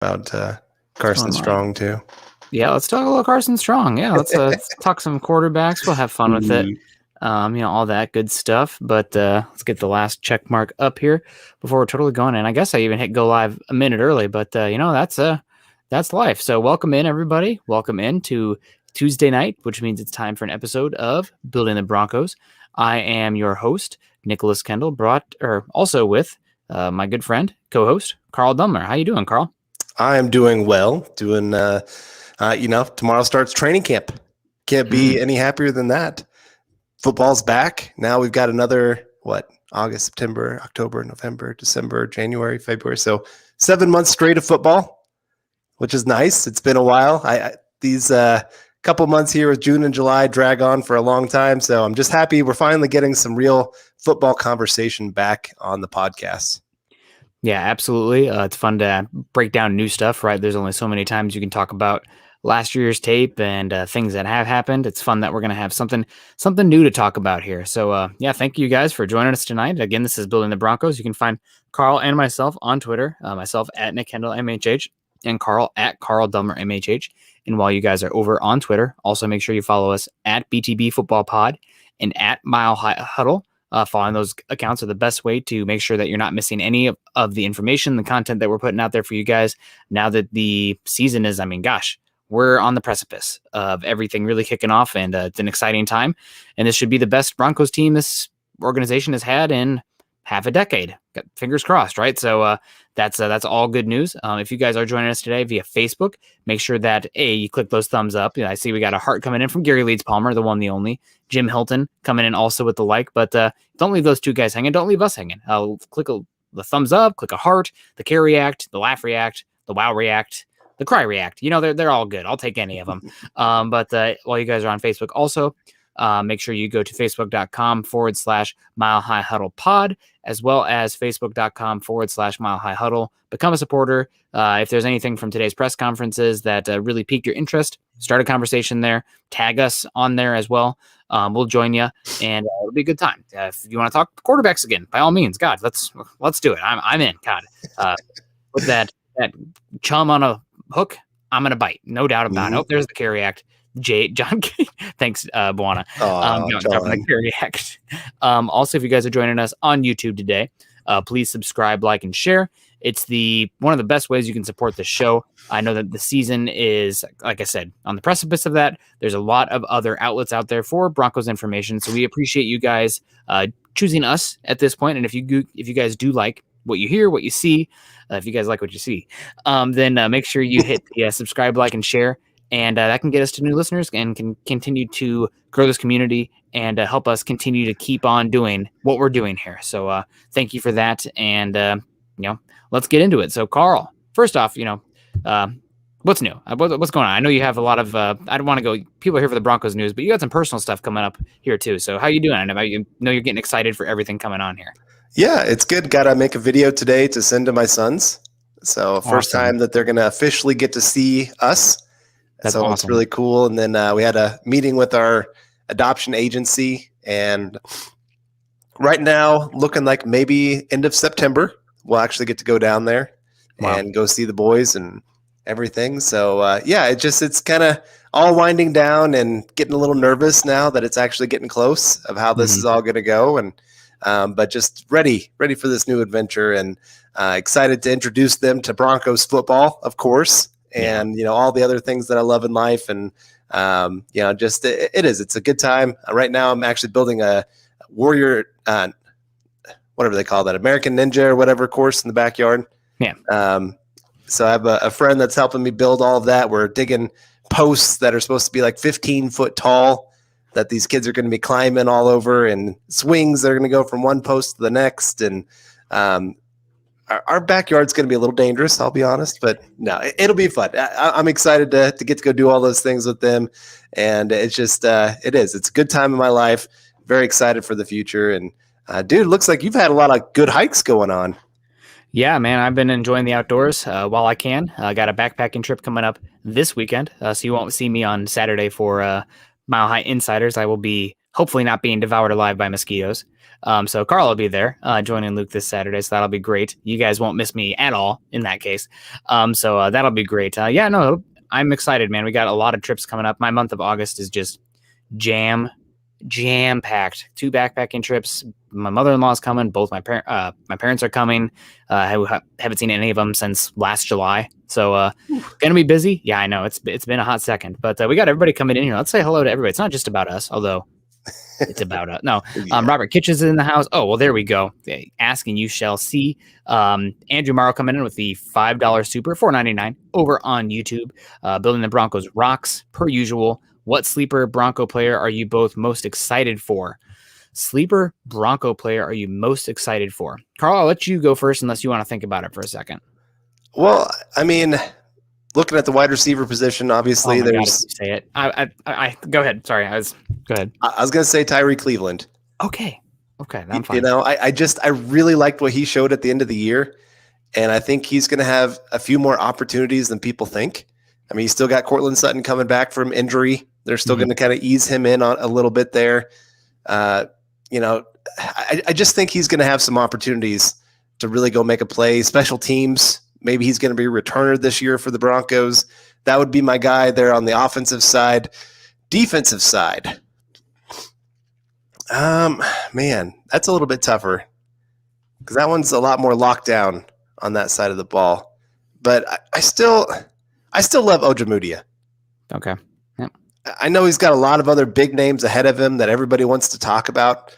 about Carson Strong too. Yeah, let's talk a little Carson Strong. Yeah, let's talk some quarterbacks. We'll have fun with it. All that good stuff. But let's get the last check mark up here before we're totally going. And I guess I even hit go live a minute early, but that's life. So welcome in, everybody. Welcome in to Tuesday night, which means it's time for an episode of Building the Broncos. I am your host, Nicholas Kendell, also with my good friend, co-host, Carl Dumler. How you doing, Carl? I am doing well. Tomorrow starts training camp. Can't be any happier than that. Football's back. Now we've got another, August, September, October, November, December, January, February. So 7 months straight of football, which is nice. It's been a while. These couple months here with June and July drag on for a long time. So I'm just happy we're finally getting some real football conversation back on the podcast. Yeah, absolutely. It's fun to break down new stuff, right? There's only so many times you can talk about last year's tape and things that have happened. It's fun that we're going to have something new to talk about here. So, thank you guys for joining us tonight. Again, this is Building the Broncos. You can find Carl and myself on Twitter, myself at Nick Kendell MHH and Carl at Carl Dumler MHH. And while you guys are over on Twitter, also make sure you follow us at BTB Football Pod and at Mile High Huddle. Following those accounts are the best way to make sure that you're not missing any of the information, the content that we're putting out there for you guys. Now that the season is, we're on the precipice of everything really kicking off, and it's an exciting time. And this should be the best Broncos team this organization has had in half a decade. Fingers crossed, right? So that's all good news. If you guys are joining us today via Facebook, make sure that you click those thumbs up. I see we got a heart coming in from Gary Leeds Palmer, the one, the only. Jim Hilton coming in also with the like, but don't leave those two guys hanging. Don't leave us hanging. Click the thumbs up, click a heart, the care react, the laugh react, the wow react, the cry react. They're all good. I'll take any of them. But while you guys are on Facebook also, make sure you go to facebook.com/Mile High Huddle Pod, as well as facebook.com/Mile High Huddle. Become a supporter. If there's anything from today's press conferences that really piqued your interest, start a conversation there. Tag us on there as well. We'll join you, and it'll be a good time. If you want to talk quarterbacks again, by all means, God, let's do it. I'm in. God, with that chum on a hook, I'm gonna bite, no doubt about it. Oh, there's the carry act. John, thanks, Buana. The carry act. Also, if you guys are joining us on YouTube today, please subscribe, like, and share. It's one of the best ways you can support the show. I know that the season is, like I said, on the precipice of that. There's a lot of other outlets out there for Broncos information, so we appreciate you guys choosing us at this point. And if you guys do like what you hear, what you see, if you guys like what you see, then make sure you hit the subscribe, like, and share. And that can get us to new listeners and can continue to grow this community and help us continue to keep on doing what we're doing here. So thank you for that. And, let's get into it. So, Carl, first off, what's new? What's going on? I know you have a lot of, I don't want to go, people are here for the Broncos news, but you got some personal stuff coming up here too. So how you doing? I know you're getting excited for everything coming on here. Yeah, it's good. Got to make a video today to send to my sons. So first time that they're going to officially get to see us. That's awesome. It's really cool. And then we had a meeting with our adoption agency, and right now looking like maybe end of September, we'll actually get to go down there and go see the boys and everything. So it's kind of all winding down and getting a little nervous now that it's actually getting close of how this is all going to go. And, but just ready for this new adventure, and excited to introduce them to Broncos football, of course. And, all the other things that I love in life. And, it's a good time. Right now I'm actually building a warrior, whatever they call that, American Ninja or whatever course in the backyard. Yeah. So I have a friend that's helping me build all of that. We're digging posts that are supposed to be like 15 foot tall that these kids are going to be climbing all over, and swings that are going to go from one post to the next. And, our backyard's going to be a little dangerous, I'll be honest, but no, it'll be fun. I'm excited to get to go do all those things with them. And it's just, it's a good time in my life. Very excited for the future. And dude, looks like you've had a lot of good hikes going on. Yeah, man, I've been enjoying the outdoors while I can. I got a backpacking trip coming up this weekend. So you won't see me on Saturday for Mile High Insiders. I will be hopefully not being devoured alive by mosquitoes. So Carl will be there joining Luke this Saturday, so that'll be great. You guys won't miss me at all in that case. So that'll be great. I'm excited, man. We got a lot of trips coming up. My month of August is just jam-packed. 2 backpacking trips. My mother-in-law's coming. Both my parents are coming. I haven't seen any of them since last July. So gonna be busy. Yeah, I know. It's been a hot second, but we got everybody coming in here. Let's say hello to everybody. It's not just about us, although it's about us. No, Yeah. Robert Kitchens is in the house. Oh, well, there we go. Asking you shall see. Andrew Morrow coming in with the $5 super, $4.99 over on YouTube. Building the Broncos rocks per usual. What sleeper Bronco player are you both most excited for? Sleeper Bronco player are you most excited for? Carl, I'll let you go first unless you want to think about it for a second. Well, I mean, looking at the wide receiver position, obviously there's. God, say it. I go ahead. Sorry, go ahead. I was going to say Tyree Cleveland. Okay, I'm fine. You know, I really liked what he showed at the end of the year, and I think he's going to have a few more opportunities than people think. I mean, he's still got Cortland Sutton coming back from injury. They're still going to kind of ease him in on a little bit there. You know, I just think he's going to have some opportunities to really go make a play. Special teams, maybe he's going to be a returner this year for the Broncos. That would be my guy there on the offensive side. Defensive side, man, that's a little bit tougher because that one's a lot more locked down on that side of the ball. But I still love Ojemudia. Okay. Yep. I know he's got a lot of other big names ahead of him that everybody wants to talk about,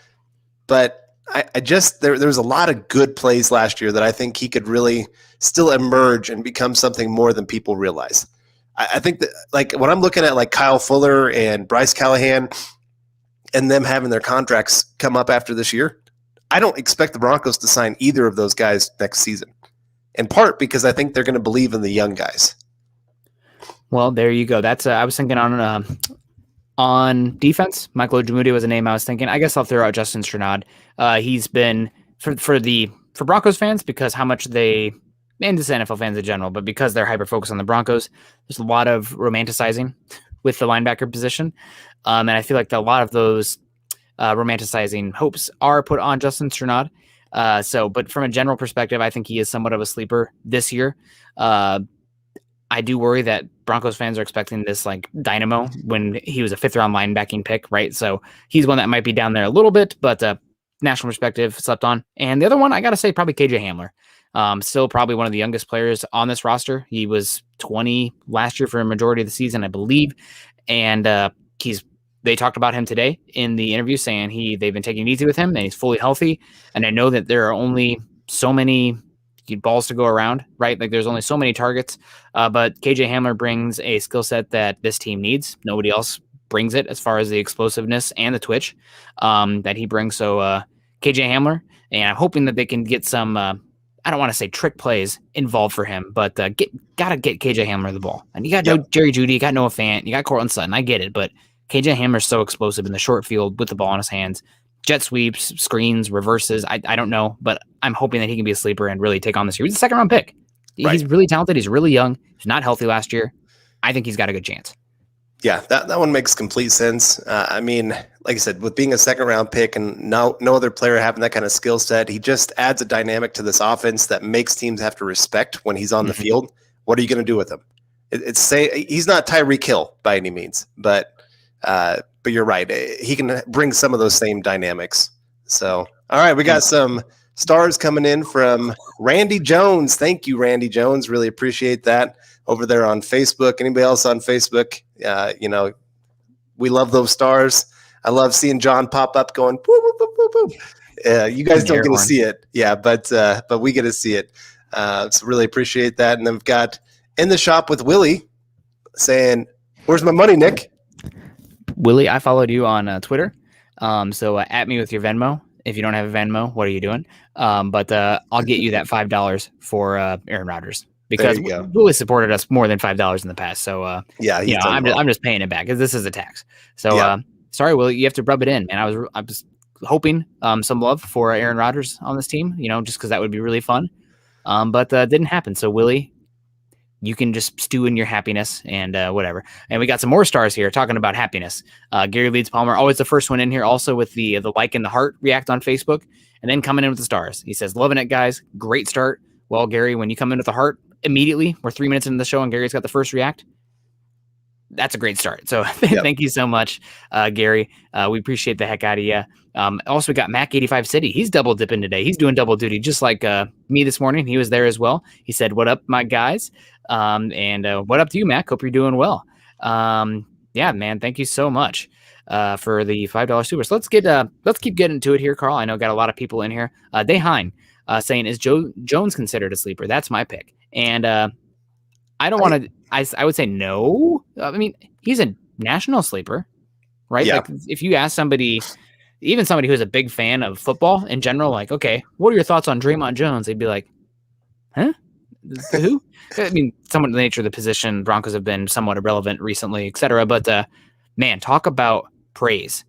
but there was a lot of good plays last year that I think he could really still emerge and become something more than people realize. I think that, like, when I'm looking at like Kyle Fuller and Bryce Callahan and them having their contracts come up after this year, I don't expect the Broncos to sign either of those guys next season, in part because I think they're going to believe in the young guys. Well, there you go. That's I was thinking on defense. Michael Ojemudia was a name I was thinking. I guess I'll throw out Justin Strnad. He's been for Broncos fans because how much they, and just NFL fans in general, but because they're hyper focused on the Broncos, there's a lot of romanticizing with the linebacker position, and I feel like a lot of those romanticizing hopes are put on Justin Strnad. But from a general perspective, I think he is somewhat of a sleeper this year. I do worry that Broncos fans are expecting this like dynamo when he was a 5th-round linebacking pick, right? So he's one that might be down there a little bit, but national perspective slept on. And the other one, I got to say, probably KJ Hamler. Still probably one of the youngest players on this roster. He was 20 last year for a majority of the season, I believe. And they talked about him today in the interview saying they've been taking it easy with him and he's fully healthy. And I know that there are only so many balls to go around, right? Like there's only so many targets, but KJ Hamler brings a skill set that this team needs. Nobody else brings it as far as the explosiveness and the twitch that he brings. So KJ Hamler, and I'm hoping that they can get some, I don't want to say trick plays involved for him, but gotta get KJ Hamler the ball. And you got Jerry Jeudy, you got Noah Fant, you got Cortland Sutton. I get it, but KJ Hamler's so explosive in the short field with the ball in his hands. Jet sweeps, screens, reverses. I don't know, but I'm hoping that he can be a sleeper and really take on this year. He's a 2nd-round pick. Right. He's really talented. He's really young. He's not healthy last year. I think he's got a good chance. Yeah, that one makes complete sense. I mean, like I said, with being a 2nd-round pick and no other player having that kind of skill set, he just adds a dynamic to this offense that makes teams have to respect when he's on the field. What are you going to do with him? He's not Tyreek Hill by any means, but you're right. He can bring some of those same dynamics. So, all right, we got some stars coming in from Randy Jones. Thank you, Randy Jones. Really appreciate that over there on Facebook. Anybody else on Facebook? We love those stars. I love seeing John pop up going, whoop, whoop, whoop, whoop, whoop. You guys don't get to see it. Yeah, but we get to see it. So really appreciate that. And then we've got In the Shop with Willie saying, where's my money, Nick? Willie, I followed you on Twitter. So at me with your Venmo. If you don't have a Venmo, what are you doing? But I'll get you that $5 for Aaron Rodgers because Willie supported us more than $5 in the past. So I'm just paying it back because this is a tax. So sorry, Willie, you have to rub it in. And I was hoping some love for Aaron Rodgers on this team, just because that would be really fun. But didn't happen. So Willie, you can just stew in your happiness and whatever. And we got some more stars here talking about happiness. Gary Leeds Palmer, always the first one in here, also with the like and the heart react on Facebook, and then coming in with the stars. He says, loving it, guys. Great start. Well, Gary, when you come in with the heart immediately, we're 3 minutes into the show and Gary's got the first react. That's a great start. So thank you so much, Gary. We appreciate the heck out of you. Also, we got Mac85 City. He's double dipping today. He's doing double duty, just like me this morning. He was there as well. He said, what up, my guys? And what up to you, Mac? Hope you're doing well. Yeah, man. Thank you so much for the $5 super. So let's keep getting to it here, Carl. I know got a lot of people in here. Dayhine saying, is Jones considered a sleeper? That's my pick. And I don't want to. I would say no. I mean, he's a national sleeper, right? Yeah. Like if you ask somebody, even somebody who's a big fan of football in general, like, okay, what are your thoughts on Draymond Jones? They'd be like, huh? Who? I mean, somewhat the nature of the position. Broncos have been somewhat irrelevant recently, et cetera. But man, talk about praise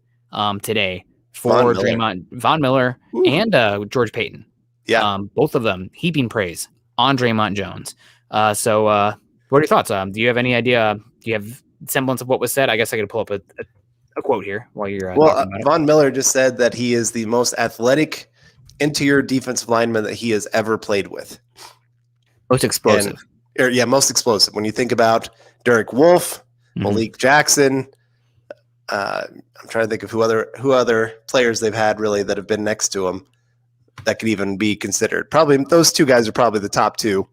today for Von Miller and George Payton. Yeah. Both of them heaping praise on Draymond Jones. So what are your thoughts? Do you have any idea? Do you have semblance of what was said? I guess I could pull up a quote here while you're talking about Von Miller just said that he is the most athletic interior defensive lineman that he has ever played with. Most explosive. Most explosive. When you think about Derek Wolfe, Malik Jackson, I'm trying to think of who other players they've had really that have been next to him that could even be considered. Probably those two guys are probably the top two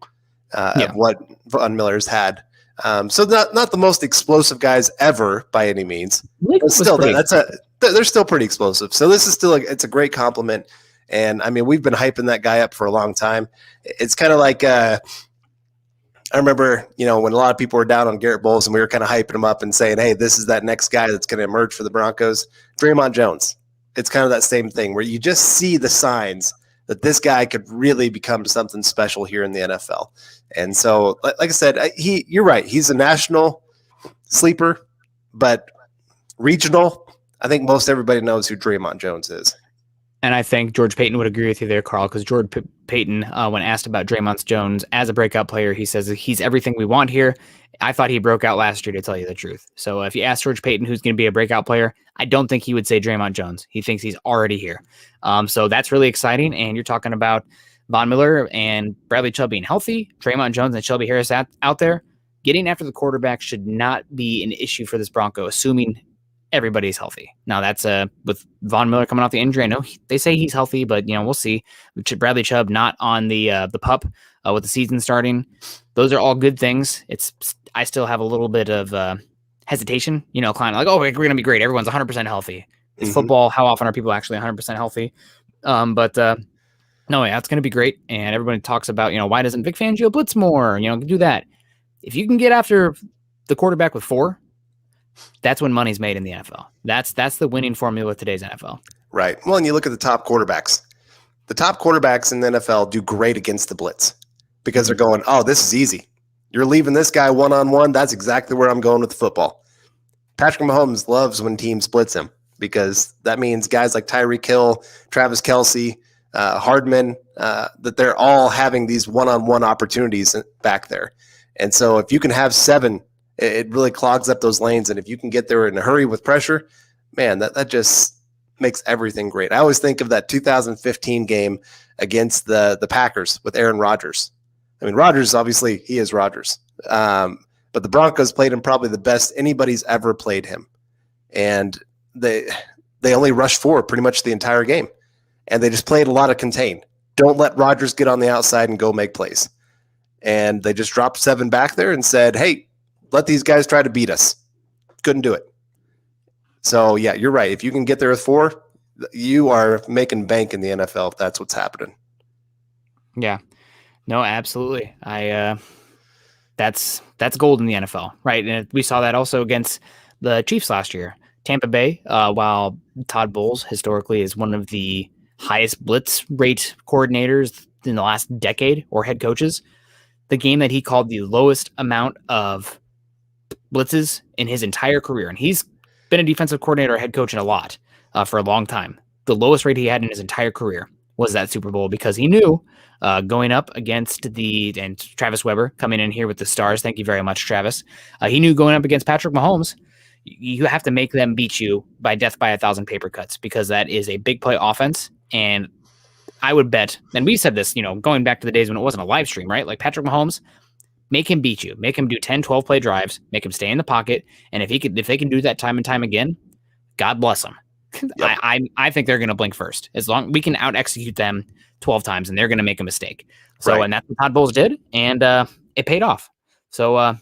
of what Von Miller's had. So not the most explosive guys ever by any means. But still, they're still pretty explosive. So this is still it's a great compliment. And I mean, we've been hyping that guy up for a long time. It's kind of like I remember, when a lot of people were down on Garrett Bowles and we were kind of hyping him up and saying, hey, this is that next guy that's going to emerge for the Broncos. Draymond Jones. It's kind of that same thing where you just see the signs that this guy could really become something special here in the NFL. And so, like I said, you're right. He's a national sleeper, but regional, I think most everybody knows who Draymond Jones is. And I think George Payton would agree with you there, Carl, because George Payton, when asked about Draymond Jones as a breakout player, he says he's everything we want here. I thought he broke out last year, to tell you the truth. So if you ask George Payton who's going to be a breakout player, I don't think he would say Draymond Jones. He thinks he's already here. So that's really exciting. And you're talking about Von Miller and Bradley Chubb being healthy, Draymond Jones and Shelby Harris out there. Getting after the quarterback should not be an issue for this Bronco, assuming everybody's healthy. Now that's with Von Miller coming off the injury. I know they say he's healthy, but we'll see. Bradley Chubb not on the pup with the season starting. Those are all good things. I still have a little bit of hesitation, kind of like, oh, we're going to be great. Everyone's 100% healthy. It's football. How often are people actually 100% healthy? But no, yeah, it's going to be great. And everybody talks about, why doesn't Vic Fangio blitz more? Do that. If you can get after the quarterback with 4, that's when money's made in the NFL. That's the winning formula with today's NFL. Right. Well, and you look at the top quarterbacks. The top quarterbacks in the NFL do great against the blitz because they're going, oh, this is easy. You're leaving this guy one-on-one. That's exactly where I'm going with the football. Patrick Mahomes loves when teams blitz him because that means guys like Tyreek Hill, Travis Kelce, Hardman, that they're all having these one-on-one opportunities back there. And so if you can have 7, it really clogs up those lanes. And if you can get there in a hurry with pressure, man, that just makes everything great. I always think of that 2015 game against the Packers with Aaron Rodgers. I mean, Rodgers, obviously, he is Rodgers. But the Broncos played him probably the best anybody's ever played him. And they only rushed forward pretty much the entire game. And they just played a lot of contain. Don't let Rodgers get on the outside and go make plays. And they just dropped 7 back there and said, hey, let these guys try to beat us. Couldn't do it. So, yeah, you're right. If you can get there with 4, you are making bank in the NFL if that's what's happening. Yeah. No, absolutely. That's gold in the NFL, right? And we saw that also against the Chiefs last year. Tampa Bay, while Todd Bowles historically is one of the highest blitz rate coordinators in the last decade or head coaches, the game that he called the lowest amount of blitzes in his entire career, and he's been a defensive coordinator or head coach in a lot for a long time. The lowest rate he had in his entire career was that Super Bowl, because he knew going up against and Travis Weber coming in here with the stars. Thank you very much, Travis. He knew going up against Patrick Mahomes, you have to make them beat you by death by 1,000 paper cuts, because that is a big play offense. And I would bet, and we said this, going back to the days when it wasn't a live stream, right? Like Patrick Mahomes, make him beat you, make him do 10, 12 play drives, make him stay in the pocket. And if they can do that time and time again, God bless them. Yep. I think they're going to blink first. As long we can out execute them 12 times and they're going to make a mistake. So, right. And that's what Todd Bowles did. And it paid off. So,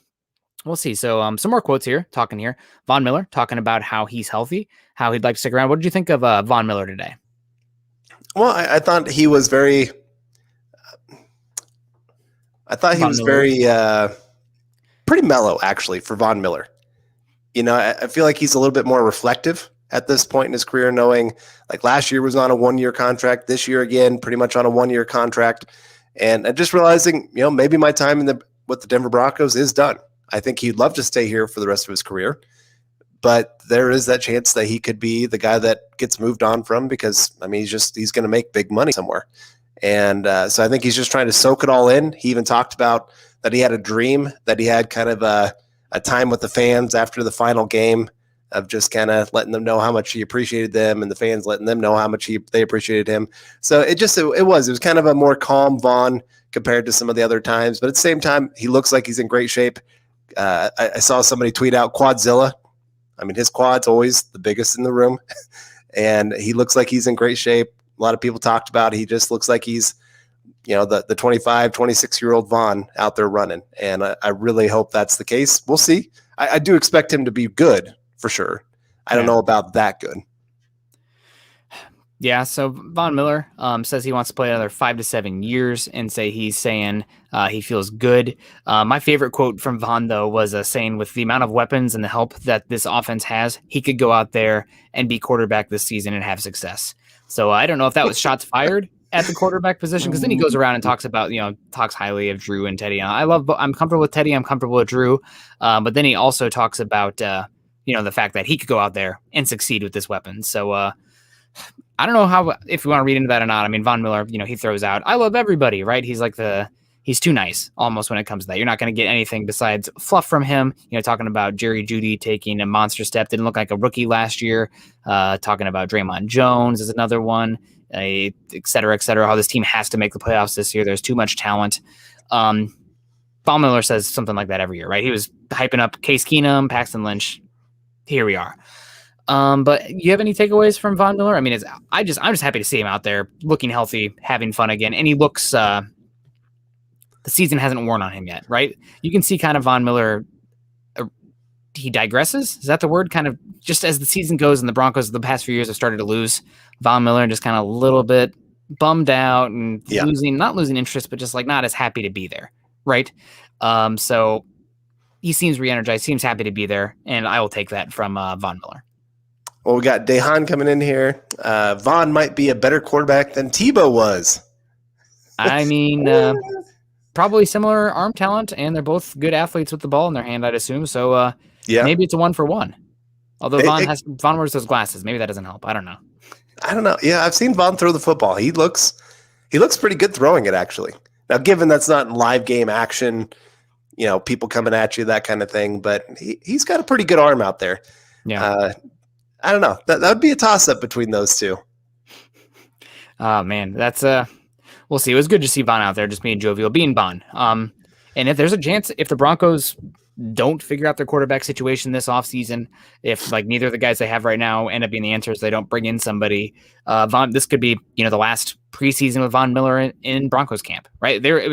we'll see. So some more quotes here, talking here. Von Miller talking about how he's healthy, how he'd like to stick around. What did you think of Von Miller today? Well, I thought he was very pretty mellow, actually, for Von Miller. I feel like he's a little bit more reflective at this point in his career, knowing like last year was on a 1-year contract, this year again, pretty much on a 1-year contract. And just realizing, maybe my time with the Denver Broncos is done. I think he'd love to stay here for the rest of his career, but there is that chance that he could be the guy that gets moved on from, because he's going to make big money somewhere. And so I think he's just trying to soak it all in. He even talked about that he had a dream, that he had kind of a time with the fans after the final game of just kind of letting them know how much he appreciated them, and the fans letting them know how much they appreciated him. So it was kind of a more calm Vaughn compared to some of the other times, but at the same time, he looks like he's in great shape. I saw somebody tweet out Quadzilla. His quad's always the biggest in the room, and he looks like he's in great shape. A lot of people talked about he just looks like he's, the 25, 26-year-old Vaughn out there running, and I really hope that's the case. We'll see. I do expect him to be good for sure. I don't know about that good. Yeah, so Von Miller says he wants to play another 5 to 7 years, and he's saying he feels good. My favorite quote from Von, though, was saying with the amount of weapons and the help that this offense has, he could go out there and be quarterback this season and have success. So I don't know if that was shots fired at the quarterback position, because then he goes around and talks about, talks highly of Drew and Teddy. I'm comfortable with Teddy. I'm comfortable with Drew. But then he also talks about, the fact that he could go out there and succeed with this weapon. So I don't know if you want to read into that or not. Von Miller, he throws out, I love everybody, right? He's like he's too nice almost when it comes to that. You're not going to get anything besides fluff from him. Talking about Jerry Jeudy taking a monster step. Didn't look like a rookie last year. Talking about Draymond Jones is another one, et cetera, how this team has to make the playoffs this year. There's too much talent. Von Miller says something like that every year, right? He was hyping up Case Keenum, Paxton Lynch. Here we are. But you have any takeaways from Von Miller? I'm just happy to see him out there looking healthy, having fun again. And he looks, the season hasn't worn on him yet, right? You can see kind of Von Miller, he digresses. Is that the word? Kind of just as the season goes and the Broncos the past few years have started to lose, Von Miller just kind of a little bit bummed out and not losing interest, but just like not as happy to be there. Right. So he seems re-energized, seems happy to be there. And I will take that from Von Miller. Well, we got Dehan coming in here. Vaughn might be a better quarterback than Tebow was. Probably similar arm talent, and they're both good athletes with the ball in their hand, I'd assume. So maybe it's a 1-for-1. Although Vaughn wears those glasses. Maybe that doesn't help. I don't know. Yeah, I've seen Vaughn throw the football. He looks pretty good throwing it, actually. Now, given that's not in live game action, people coming at you, that kind of thing, but he's got a pretty good arm out there. Yeah. I don't know. That would be a toss-up between those two. Oh, man. That's we'll see. It was good to see Vaughn out there just being jovial, being Vaughn. And if there's a chance, if the Broncos don't figure out their quarterback situation this offseason, if neither of the guys they have right now end up being the answers, they don't bring in somebody, this could be, the last preseason with Von Miller in Broncos camp, right? It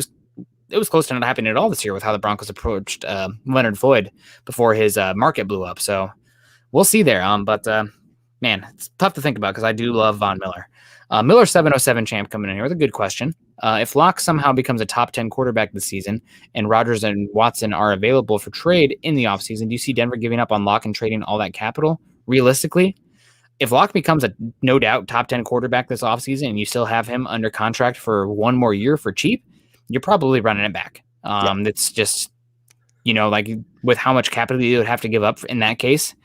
was close to not happening at all this year with how the Broncos approached Leonard Floyd before his market blew up. So we'll see there. But man, it's tough to think about because I do love Von Miller. Miller 707 champ coming in here with a good question. If Locke somehow becomes a top 10 quarterback this season and Rodgers and Watson are available for trade in the offseason, do you see Denver giving up on Locke and trading all that capital? Realistically, if Locke becomes a no doubt top 10 quarterback this offseason and you still have him under contract for one more year for cheap, you're probably running it back. It's just, with how much capital you would have to give up in that case.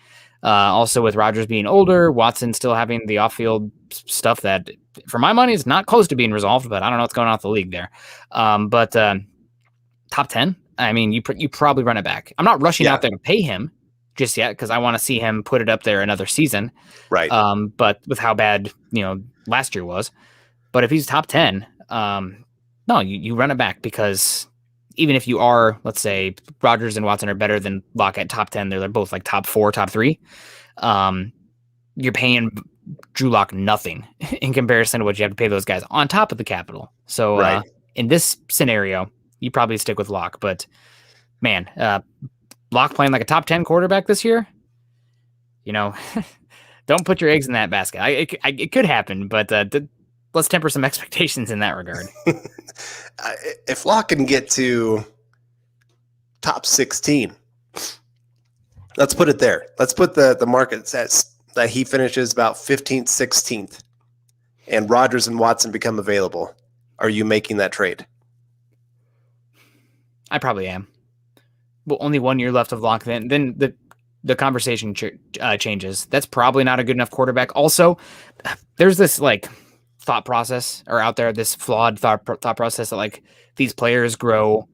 Also with Rodgers being older, Watson still having the off-field stuff that for my money, it's not close to being resolved, but I don't know what's going on with the league there. But top 10, I mean, you probably run it back. I'm not rushing out there to pay him just yet because I want to see him put it up there another season. Right. But with how bad, last year was. But if he's top 10, no, you run it back because even if you are, let's say, Rodgers and Watson are better than Locke at top 10, they're both like top 4, top 3. You're paying Drew Lock nothing in comparison to what you have to pay those guys on top of the capital. So in this scenario, you probably stick with Locke. But man, Locke playing like a top 10 quarterback this year, don't put your eggs in that basket. It could happen, but let's temper some expectations in that regard. If Locke can get to top 16, let's put it there. Let's put the market that he finishes about 15th, 16th, and Rodgers and Watson become available. Are you making that trade? I probably am. Well, only 1 year left of Locke. Then the conversation changes. That's probably not a good enough quarterback. Also, there's this thought process or out there, this flawed thought process that these players grow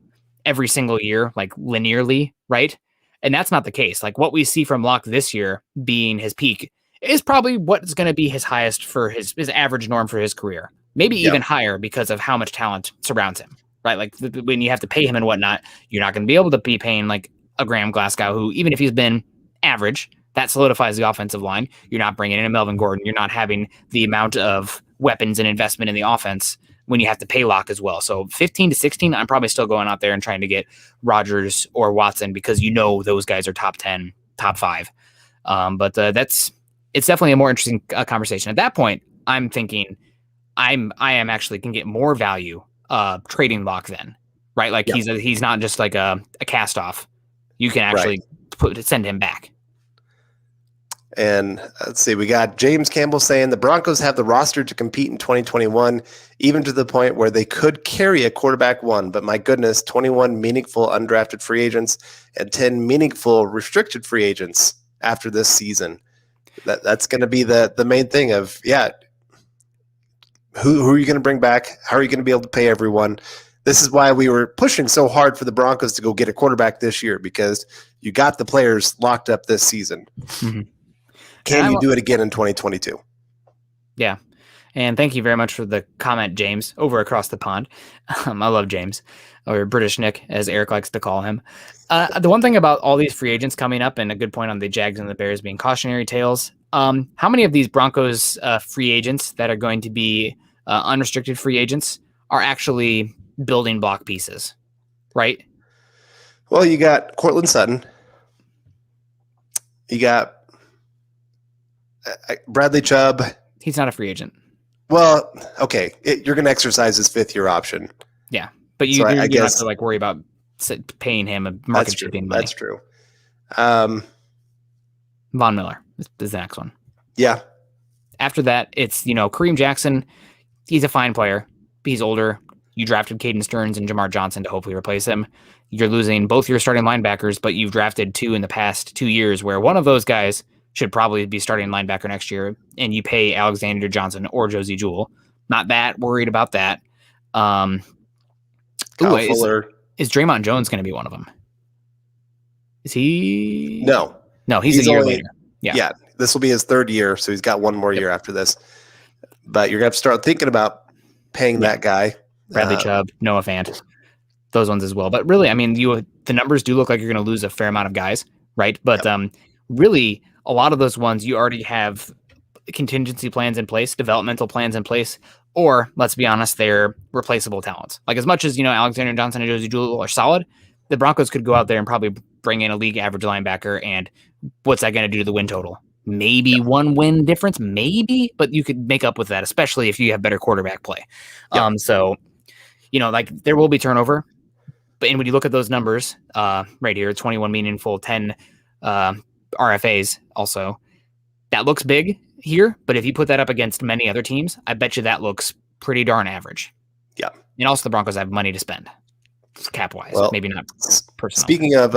every single year, linearly, right? And that's not the case. What we see from Locke this year being his peak is probably what's going to be his highest for his average norm for his career. Maybe even higher because of how much talent surrounds him, right? When you have to pay him and whatnot, you're not going to be able to be paying a Graham Glasgow who, even if he's been average, that solidifies the offensive line. You're not bringing in a Melvin Gordon. You're not having the amount of weapons and investment in the offense when you have to pay Locke as well. So 15 to 16, I'm probably still going out there and trying to get Rodgers or Watson because those guys are top 10, top 5. But it's definitely a more interesting conversation. At that point, I'm thinking I am actually can get more value trading Locke then, right? He's not just a cast off. You can actually send him back. And let's see, we got James Campbell saying the Broncos have the roster to compete in 2021, even to the point where they could carry a quarterback one. But my goodness, 21 meaningful undrafted free agents and 10 meaningful restricted free agents after this season. That's going to be the main thing of, who are you going to bring back? How are you going to be able to pay everyone? This is why we were pushing so hard for the Broncos to go get a quarterback this year, because you got the players locked up this season. Mm-hmm. Can you do it again in 2022? Yeah. And thank you very much for the comment, James, over across the pond. I love James, or British Nick, as Eric likes to call him. The one thing about all these free agents coming up, and a good point on the Jags and the Bears being cautionary tales, how many of these Broncos free agents that are going to be unrestricted free agents are actually building block pieces, right? Well, you got Cortland Sutton. You got Bradley Chubb. He's not a free agent. Well, okay. You're going to exercise his 5th-year option. Yeah, but you don't have to worry about paying him a market shipping money. That's true. Von Miller is the next one. Yeah. After that, it's, Kareem Jackson. He's a fine player. He's older. You drafted Caden Stearns and Jamar Johnson to hopefully replace him. You're losing both your starting linebackers, but you've drafted 2 in the past 2 years where one of those guys should probably be starting linebacker next year, and you pay Alexander Johnson or Josie Jewell. Not that worried about that. Is Draymond Jones going to be one of them? Is he? No, he's a year later. Yeah, this will be his 3rd year, so he's got 1 more year after this. But you're going to have to start thinking about paying that guy. Bradley Chubb, Noah Fant, those ones as well. But really, I mean, the numbers do look like you're going to lose a fair amount of guys, right? But really, a lot of those ones you already have contingency plans in place, developmental plans in place, or let's be honest, they're replaceable talents. As much as, Alexander Johnson and Josie Jewell are solid, the Broncos could go out there and probably bring in a league average linebacker. And what's that going to do to the win total? Maybe 1 win difference, maybe, but you could make up with that, especially if you have better quarterback play. So, there will be turnover. But when you look at those numbers right here, 21 meaningful, 10 RFAs also, that looks big here, but if you put that up against many other teams, I bet you that looks pretty darn average. Yeah. And also the Broncos have money to spend cap-wise, maybe not personal. Speaking of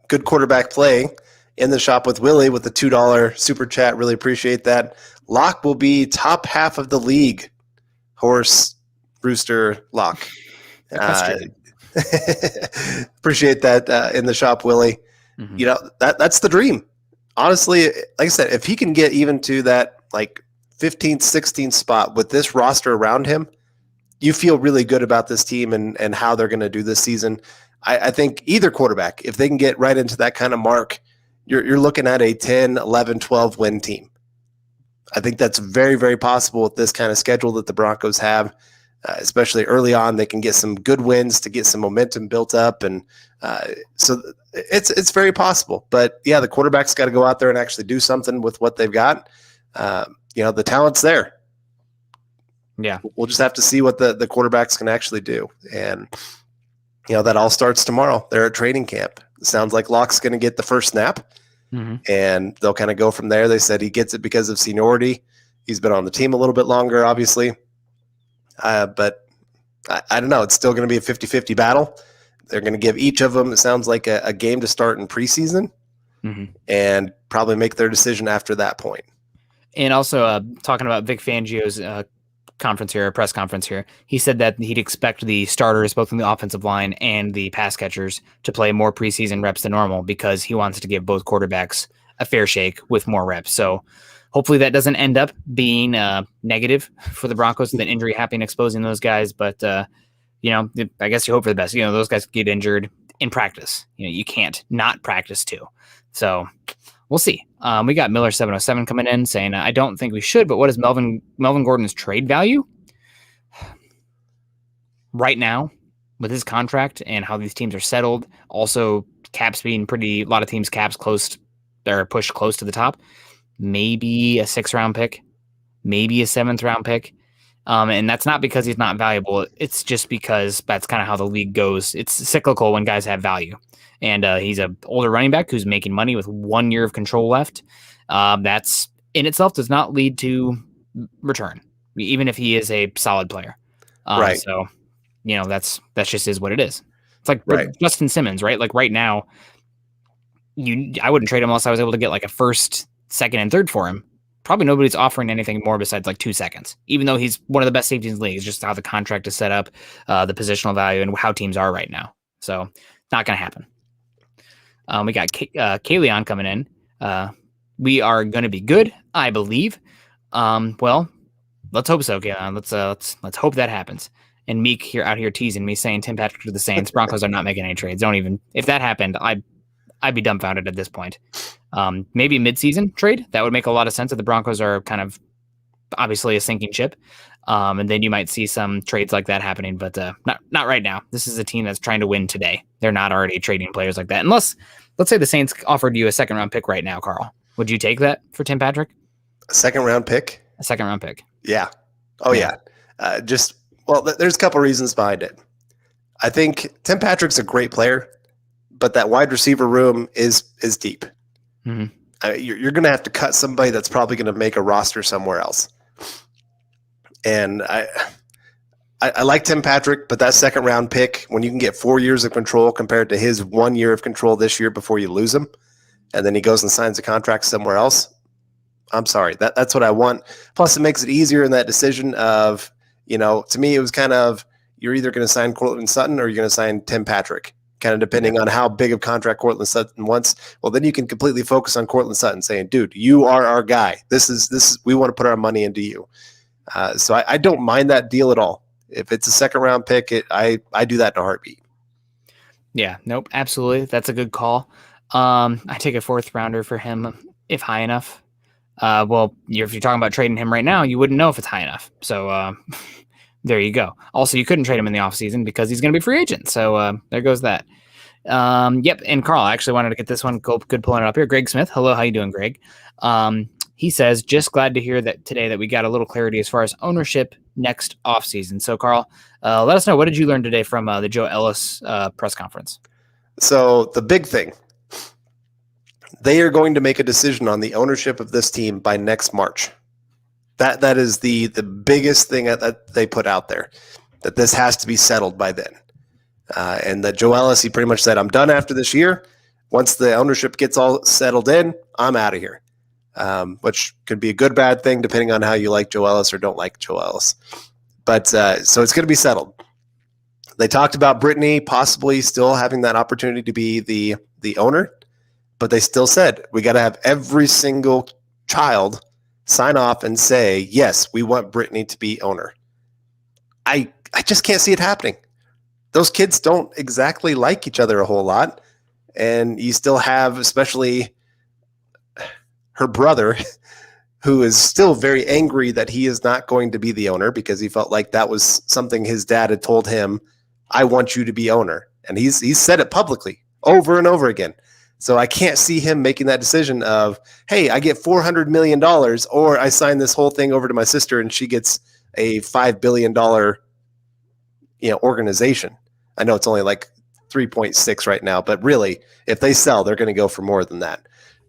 good quarterback play, in the shop with Willie with the $2 super chat, really appreciate that. Locke will be top half of the league horse, rooster, lock. Equestrian. Appreciate that in the shop, Willie. Mhm. That's the dream. Honestly, like I said, if he can get even to that like 15th, 16th spot with this roster around him, you feel really good about this team and how they're going to do this season. I think either quarterback, if they can get right into that kind of mark, you're looking at a 10, 11, 12 win team. I think that's very, very possible with this kind of schedule that the Broncos have, especially early on. They can get some good wins to get some momentum built up. And so it's very possible. But, yeah, the quarterback's got to go out there and actually do something with what they've got. The talent's there. Yeah. We'll just have to see what the quarterbacks can actually do. And, that all starts tomorrow. They're at training camp. It sounds like Locke's going to get the first snap, and they'll kind of go from there. They said he gets it because of seniority. He's been on the team a little bit longer, obviously. But I don't know. It's still going to be a 50-50 battle. They're going to give each of them, it sounds like, a game to start in preseason and probably make their decision after that point. And also talking about Vic Fangio's press conference here, he said that he'd expect the starters, both in the offensive line and the pass catchers, to play more preseason reps than normal because he wants to give both quarterbacks a fair shake with more reps. So hopefully that doesn't end up being negative for the Broncos, that injury happening, exposing those guys. But, I guess you hope for the best. Those guys get injured in practice. You can't not practice too. So we'll see. We got Miller 707 coming in saying, I don't think we should, but what is Melvin Gordon's trade value right now with his contract and how these teams are settled? Also, caps being a lot of teams caps close, they're pushed close to the top. Maybe a 6th-round pick, maybe a 7th-round pick. And that's not because he's not valuable. It's just because that's kind of how the league goes. It's cyclical when guys have value. And he's an older running back who's making money with 1 year of control left. That's in itself does not lead to return, even if he is a solid player. Right. So, that's just is what it is. It's like right. Justin Simmons, right? Like right now, I wouldn't trade him unless I was able to get like a 1st, 2nd, and 3rd for him. Probably nobody's offering anything more besides like 2 seconds, even though he's one of the best safeties in the league. It's just how the contract is set up, the positional value, and how teams are right now. So it's not going to happen. We got Kayleon coming in. We are going to be good, I believe. Well, let's hope so, Kayleon. Let's hope that happens. And Meek out here teasing me, saying Tim Patrick to the Saints. Broncos are not making any trades. If that happened, I'd be dumbfounded at this point. Maybe midseason trade. That would make a lot of sense if the Broncos are kind of obviously a sinking ship. And then you might see some trades like that happening, but not right now. This is a team that's trying to win today. They're not already trading players like that. Unless, let's say the Saints offered you a 2nd-round pick right now, Carl. Would you take that for Tim Patrick? A 2nd-round pick? A 2nd-round pick. Yeah. Oh, yeah. There's a couple reasons behind it. I think Tim Patrick's a great player, but that wide receiver room is deep. You're going to have to cut somebody that's probably going to make a roster somewhere else. And I like Tim Patrick, but that 2nd-round pick, when you can get 4 years of control compared to his 1 year of control this year before you lose him, and then he goes and signs a contract somewhere else, I'm sorry. That's what I want. Plus, it makes it easier in that decision of, to me, it was kind of, you're either going to sign Courtland Sutton or you're going to sign Tim Patrick, kind of depending on how big of contract Courtland Sutton wants. Well, then you can completely focus on Courtland Sutton, saying, dude, you are our guy. This is we want to put our money into you. So I don't mind that deal at all. If it's a 2nd-round pick, I do that in a heartbeat. Yeah, nope, absolutely. That's a good call. I take a 4th-rounder for him if high enough. If you're talking about trading him right now, you wouldn't know if it's high enough. So there you go. Also, you couldn't trade him in the offseason because he's going to be free agent. So there goes that. Yep, and Carl, I actually wanted to get this one. Good pulling it up here. Greg Smith. Hello, how you doing, Greg? He says, just glad to hear that today that we got a little clarity as far as ownership next offseason. So, Carl, let us know, what did you learn today from the Joe Ellis press conference? So the big thing, they are going to make a decision on the ownership of this team by next March. That is the biggest thing that they put out there, that this has to be settled by then. And that Joe Ellis, he pretty much said, I'm done after this year. Once the ownership gets all settled in, I'm out of here. Which could be a good, bad thing, depending on how you like Joe Ellis or don't like Joe Ellis. But so it's going to be settled. They talked about Brittany possibly still having that opportunity to be the owner, but they still said we got to have every single child sign off and say, yes, we want Brittany to be owner. I just can't see it happening. Those kids don't exactly like each other a whole lot. And you still have, especially her brother, who is still very angry that he is not going to be the owner because he felt like that was something his dad had told him, I want you to be owner. And he's said it publicly over and over again. So I can't see him making that decision of, hey, I get $400 million or I sign this whole thing over to my sister and she gets a $5 billion organization. I know it's only like 3.6 right now, but really, if they sell, they're going to go for more than that.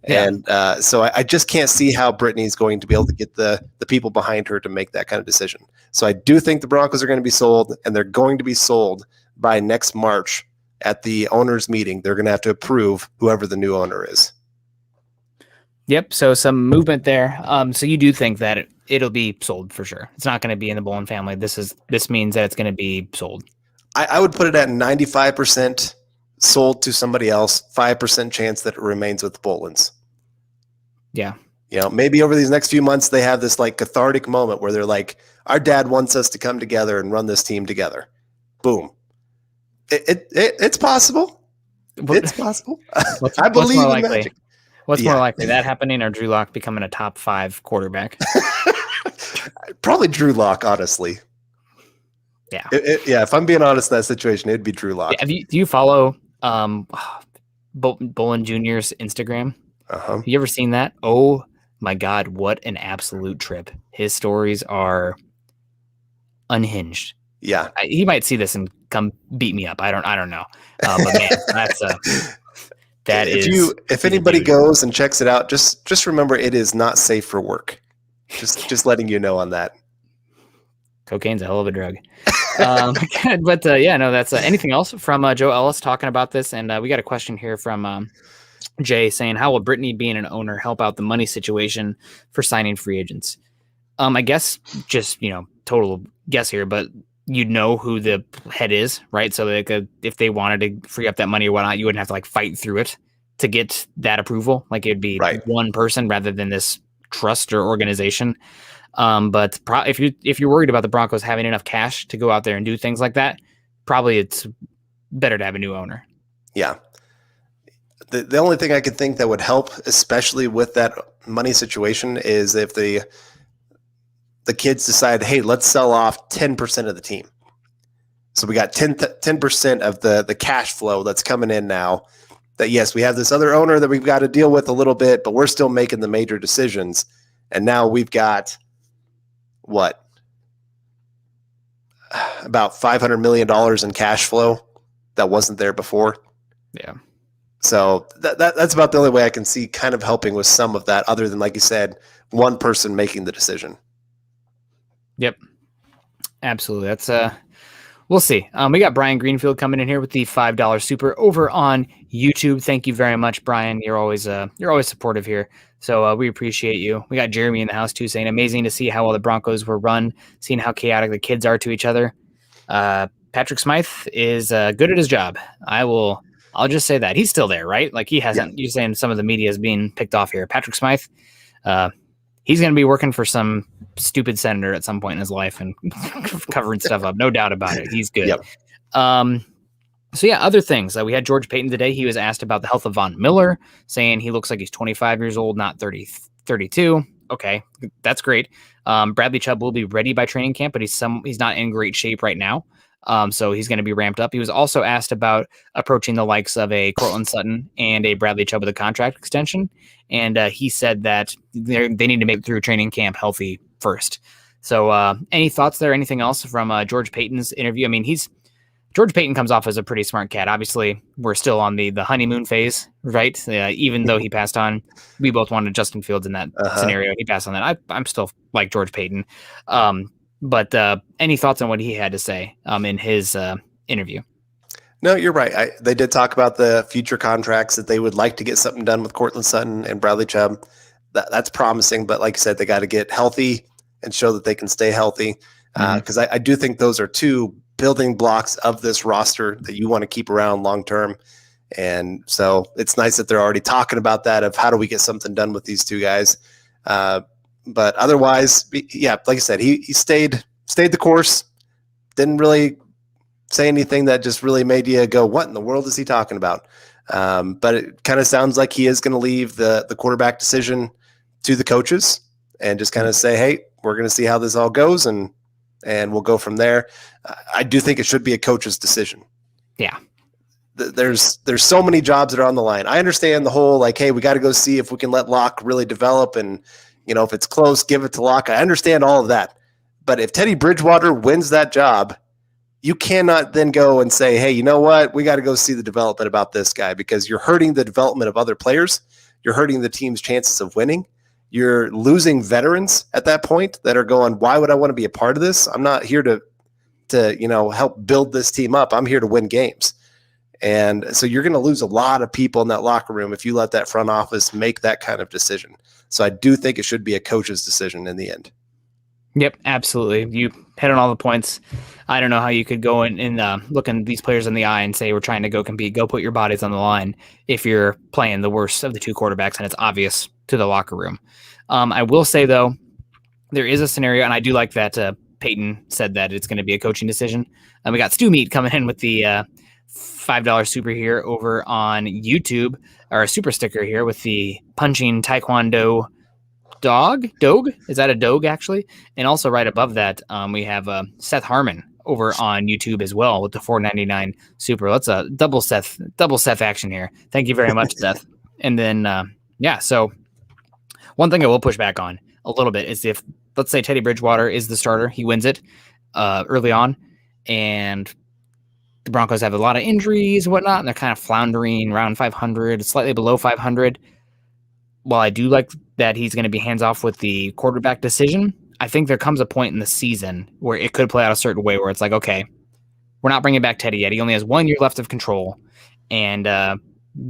Yeah. And so I just can't see how Brittany's going to be able to get the people behind her to make that kind of decision. So I do think the Broncos are going to be sold, and they're going to be sold by next March at the owners' meeting. They're going to have to approve whoever the new owner is. Yep. So some movement there. So you do think that it'll be sold for sure. It's not going to be in the Bolin family. This means that it's going to be sold. I would put it at 95% sold to somebody else, 5% chance that it remains with the Bolins. Yeah. Maybe over these next few months, they have this like cathartic moment where they're like, our dad wants us to come together and run this team together. Boom. It's possible. It's possible. I believe in magic. What's more likely, that happening or Drew Lock becoming a top 5 quarterback? Probably Drew Lock, honestly. Yeah. If I'm being honest in that situation, it'd be Drew Lock. Yeah, do you follow Bolin Jr.'s Instagram? Uh-huh. Have you ever seen that? Oh my God, what an absolute trip. His stories are unhinged. Yeah. He might see this and come beat me up. I don't know. But man, if anybody goes and checks it out, just remember it is not safe for work. Just letting you know on that. Cocaine's a hell of a drug. But that's anything else from Joe Ellis talking about this. And we got a question here from Jay saying, how will Brittany being an owner help out the money situation for signing free agents? I guess just, total guess here, but you'd know who the head is, right? So if they wanted to free up that money or whatnot, you wouldn't have to fight through it to get that approval. It'd be one person rather than this trust or organization. But if you're worried about the Broncos having enough cash to go out there and do things like that, probably it's better to have a new owner. Yeah. The only thing I could think that would help, especially with that money situation, is if the kids decide, hey, let's sell off 10% of the team. So we got 10% of the cash flow that's coming in now. That, yes, we have this other owner that we've got to deal with a little bit, but we're still making the major decisions. And now we've got what? About $500 million in cash flow that wasn't there before. Yeah. So that's about the only way I can see kind of helping with some of that, other than, like you said, one person making the decision. Yep. Absolutely. That's we'll see. We got Brian Greenfield coming in here with the $5 super over on YouTube. Thank you very much, Brian. You're always supportive here. So we appreciate you. We got Jeremy in the house too, saying amazing to see how well the Broncos were run, seeing how chaotic the kids are to each other. Patrick Smythe is good at his job. I'll just say that he's still there, right? He hasn't. Yeah. You're saying some of the media is being picked off here. Patrick Smythe, he's going to be working for some stupid senator at some point in his life and covering stuff up. No doubt about it. He's good. Yep. So yeah, other things. We had George Payton today. He was asked about the health of Von Miller, saying he looks like he's 25 years old, not 32. Okay, that's great. Bradley Chubb will be ready by training camp, but he's not in great shape right now. So he's going to be ramped up. He was also asked about approaching the likes of a Cortland Sutton and a Bradley Chubb with a contract extension. And he said that they need to make it through training camp healthy first. So any thoughts there? Anything else from George Payton's interview? I mean, George Payton comes off as a pretty smart cat. Obviously, we're still on the honeymoon phase, right? Even though he passed on, we both wanted Justin Fields in that scenario. He passed on that. I'm still like George Payton. But any thoughts on what he had to say in his interview? No, you're right. They did talk about the future contracts that they would like to get something done with Cortland Sutton and Bradley Chubb. That's promising, but like I said, they got to get healthy and show that they can stay healthy. because I do think those are two building blocks of this roster that you want to keep around long term. And so it's nice that they're already talking about that, of how do we get something done with these two guys. But otherwise, yeah, like I said, he stayed the course, didn't really say anything that just really made you go, what in the world is he talking about? But it kind of sounds like he is going to leave the quarterback decision to the coaches and just kind of say, hey, we're going to see how this all goes, and we'll go from there. I do think it should be a coach's decision. Yeah. There's so many jobs that are on the line. I understand the whole, like, hey, we got to go see if we can let Locke really develop, and, if it's close, give it to Locke. I understand all of that. But if Teddy Bridgewater wins that job, you cannot then go and say, hey, you know what? We got to go see the development about this guy, because you're hurting the development of other players. You're hurting the team's chances of winning. You're losing veterans at that point that are going, why would I want to be a part of this? I'm not here to help build this team up. I'm here to win games. And so you're going to lose a lot of people in that locker room if you let that front office make that kind of decision. So I do think it should be a coach's decision in the end. Yep, absolutely. You hit on all the points. I don't know how you could go and look in these players in the eye and say, we're trying to go compete, go put your bodies on the line if you're playing the worst of the two quarterbacks and it's obvious to the locker room. I will say, though, there is a scenario, and I do like that Payton said that it's going to be a coaching decision. We got Stu Meat coming in with the $5 super here over on YouTube, or a super sticker here with the punching Taekwondo Dogue? Is that a Dogue, actually? And also right above that, we have Seth Harmon over on YouTube as well with the $4.99 super. Let's double Seth action here. Thank you very much, Seth. And then, so one thing I will push back on a little bit is, if, let's say, Teddy Bridgewater is the starter, he wins it early on, and the Broncos have a lot of injuries and whatnot, and they're kind of floundering around 500, slightly below 500. While I do like that he's going to be hands-off with the quarterback decision, I think there comes a point in the season where it could play out a certain way where it's like, okay, we're not bringing back Teddy yet. He only has 1 year left of control, and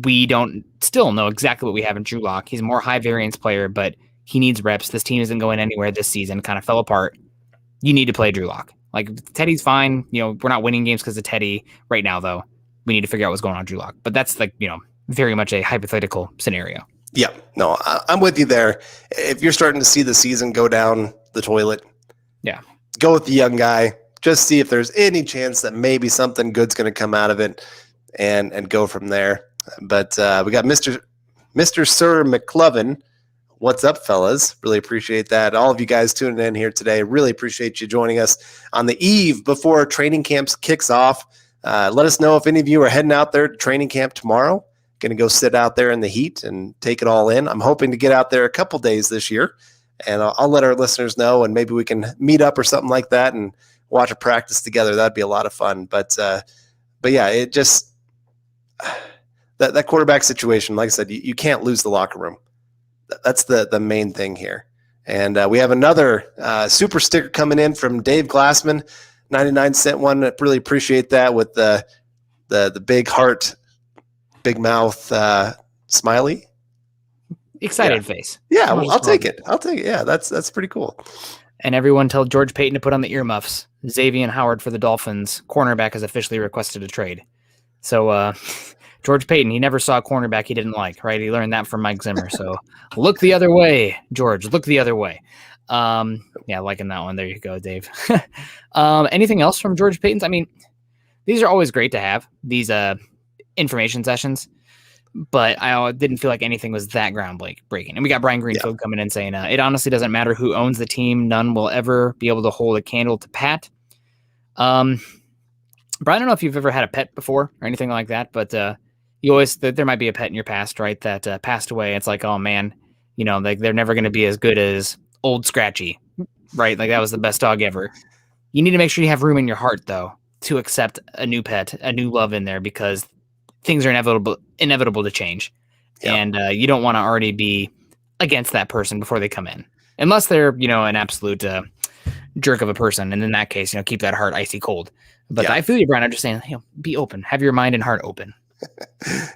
we don't still know exactly what we have in Drew Lock. He's a more high-variance player, but he needs reps. This team isn't going anywhere this season. Kind of fell apart. You need to play Drew Lock. Like, Teddy's fine. We're not winning games because of Teddy right now, though. We need to figure out what's going on with Drew Lock. But that's, like, very much a hypothetical scenario. Yeah, no, I'm with you there. If you're starting to see the season go down the toilet, go with the young guy. Just see if there's any chance that maybe something good's going to come out of it, and go from there. But we got Mr. Sir McClovin. What's up, fellas? Really appreciate that. All of you guys tuning in here today. Really appreciate you joining us on the eve before training camps kicks off. Let us know if any of you are heading out there to training camp tomorrow. Going to go sit out there in the heat and take it all in. I'm hoping to get out there a couple days this year, and I'll let our listeners know, and maybe we can meet up or something like that and watch a practice together. That'd be a lot of fun. But yeah, it just that quarterback situation, like I said, you can't lose the locker room. That's the main thing here. And we have another super sticker coming in from Dave Glassman, 99-cent one. Really appreciate that, with the big heart, big mouth smiley, excited face. Yeah, well, I'll take it. Yeah, that's pretty cool. And everyone tell George Payton to put on the earmuffs. Xavier Howard for the Dolphins. Cornerback has officially requested a trade. So George Payton, he never saw a cornerback he didn't like, right? He learned that from Mike Zimmer. So look the other way, George. Look the other way. Liking that one. There you go, Dave. Anything else from George Payton's? I mean, these are always great to have, these information sessions, but I didn't feel like anything was that groundbreaking. And we got Brian Greenfield coming in saying, it honestly doesn't matter who owns the team. None will ever be able to hold a candle to Pat. Brian, I don't know if you've ever had a pet before or anything like that, but you always, there might be a pet in your past, right? That passed away. It's like, oh man, like they're never going to be as good as old Scratchy, right? Like that was the best dog ever. You need to make sure you have room in your heart though, to accept a new pet, a new love in there, because things are inevitable to change. Yep. And you don't want to already be against that person before they come in, unless they're, an absolute jerk of a person. And in that case, keep that heart icy cold. But I feel you, Brian. I'm just saying, be open, have your mind and heart open.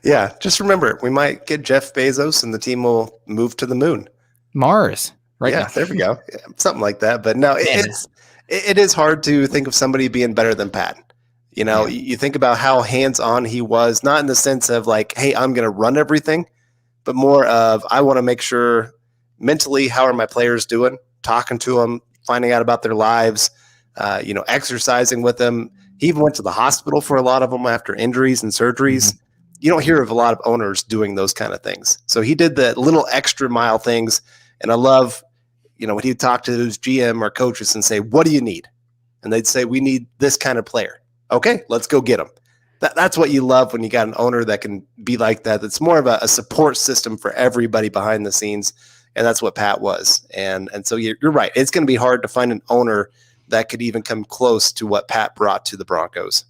Yeah. Just remember, we might get Jeff Bezos and the team will move to the moon. Mars. Right. Yeah. Now. There we go. Yeah, something like that. But no, it is hard to think of somebody being better than Pat. You think about how hands-on he was, not in the sense of like, hey, I'm going to run everything, but more of I want to make sure mentally, how are my players doing, talking to them, finding out about their lives, exercising with them. He even went to the hospital for a lot of them after injuries and surgeries. Mm-hmm. You don't hear of a lot of owners doing those kind of things. So he did the little extra mile things. And I love, when he'd talk to his GM or coaches and say, what do you need? And they'd say, we need this kind of player. Okay, let's go get them. That's what you love when you got an owner that can be like that. That's more of a support system for everybody behind the scenes. And that's what Pat was. And so you're right. It's going to be hard to find an owner that could even come close to what Pat brought to the Broncos.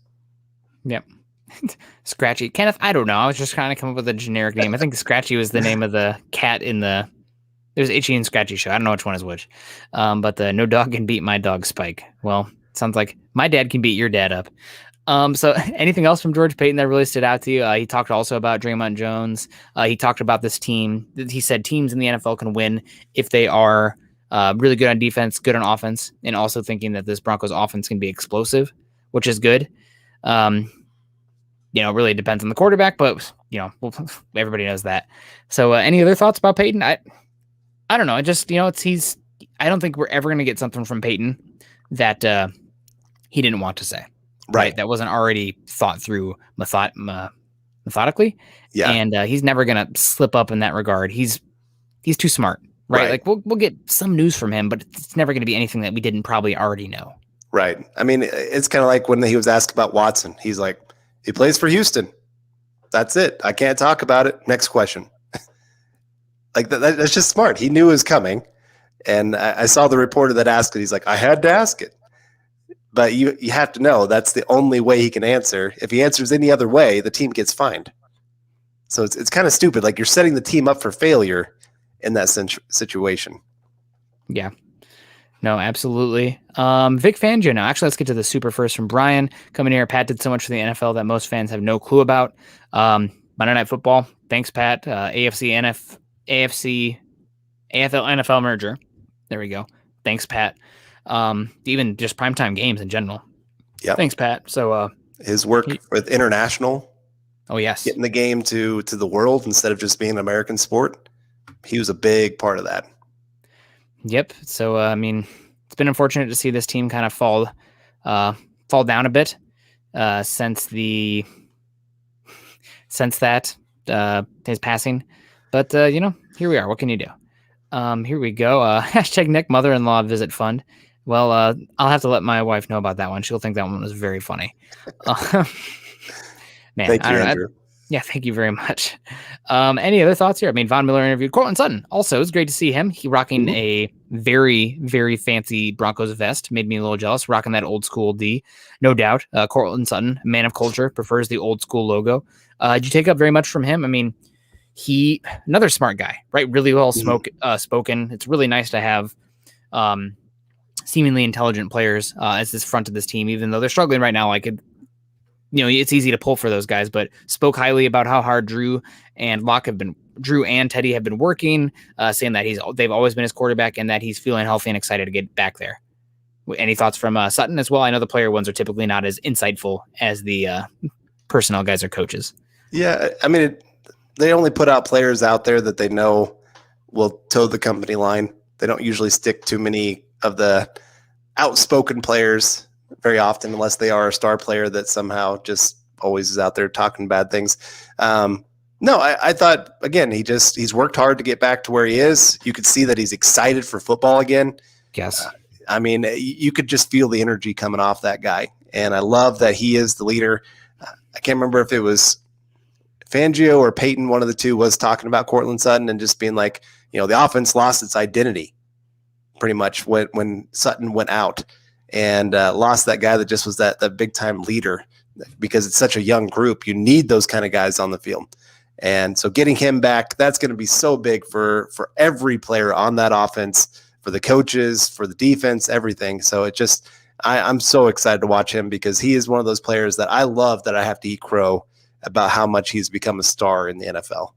Yep. Scratchy. Kenneth, I don't know. I was just trying to come up with a generic name. I think Scratchy was the name of the cat in there's Itchy and Scratchy show. I don't know which one is which. But the no dog can beat my dog Spike. Well, sounds like my dad can beat your dad up. So anything else from George Payton that really stood out to you? He talked also about Draymond Jones. He talked about this team. He said teams in the NFL can win if they are really good on defense, good on offense, and also thinking that this Broncos offense can be explosive, which is good. It really depends on the quarterback, but everybody knows that. So any other thoughts about Payton? I don't know. I just, I don't think we're ever going to get something from Payton that he didn't want to say. Right. That wasn't already thought through methodically. Yeah. And he's never going to slip up in that regard. He's too smart. Right. Like we'll get some news from him, but it's never going to be anything that we didn't probably already know. Right. I mean, it's kind of like when he was asked about Watson. He's like, he plays for Houston. That's it. I can't talk about it. Next question. Like that's just smart. He knew it was coming. And I saw the reporter that asked it. He's like, I had to ask it. But you have to know that's the only way he can answer. If he answers any other way, the team gets fined. So it's kind of stupid. Like you're setting the team up for failure in that situation. Yeah. No, absolutely. Vic Fangio now. Actually, let's get to the super first from Brian. Coming here, Pat did so much for the NFL that most fans have no clue about. Monday Night Football. Thanks, Pat. AFL, NFL merger. There we go. Thanks, Pat. Even just primetime games in general. Yeah. Thanks, Pat. So his work with international. Oh, yes. Getting the game to the world instead of just being an American sport. He was a big part of that. Yep. So, it's been unfortunate to see this team kind of fall down a bit since that his passing. But, here we are. What can you do? Here we go. Hashtag Nick mother-in-law visit fund. Well, I'll have to let my wife know about that one. She'll think that one was very funny. Man, thank you, Andrew. Yeah, thank you very much. Any other thoughts here? Von Miller interviewed Courtland Sutton. Also, it's great to see him. He rocking a very, very fancy Broncos vest. Made me a little jealous. Rocking that old school D, no doubt. Courtland Sutton, man of culture, prefers the old school logo. Did you take up very much from him? He another smart guy, right? Really well spoken. It's really nice to have seemingly intelligent players as this front of this team, even though they're struggling right now. It's easy to pull for those guys, but spoke highly about how hard Drew and Teddy have been working, saying that they've always been his quarterback and that he's feeling healthy and excited to get back there. Any thoughts from Sutton as well? I know the player ones are typically not as insightful as the personnel guys or coaches. Yeah, they only put out players out there that they know will toe the company line. They don't usually stick too many of the outspoken players very often, unless they are a star player that somehow just always is out there talking bad things. No, I thought, again, he's worked hard to get back to where he is. You could see that he's excited for football again. Yes. You could just feel the energy coming off that guy. And I love that he is the leader. I can't remember if it was Fangio or Payton, one of the two, was talking about Courtland Sutton and just being like, the offense lost its identity pretty much when Sutton went out and lost that guy that just was that big time leader, because it's such a young group. You need those kind of guys on the field. And so getting him back, that's going to be so big for every player on that offense, for the coaches, for the defense, everything. So I'm so excited to watch him, because he is one of those players that I love, that I have to eat crow about how much he's become a star in the NFL.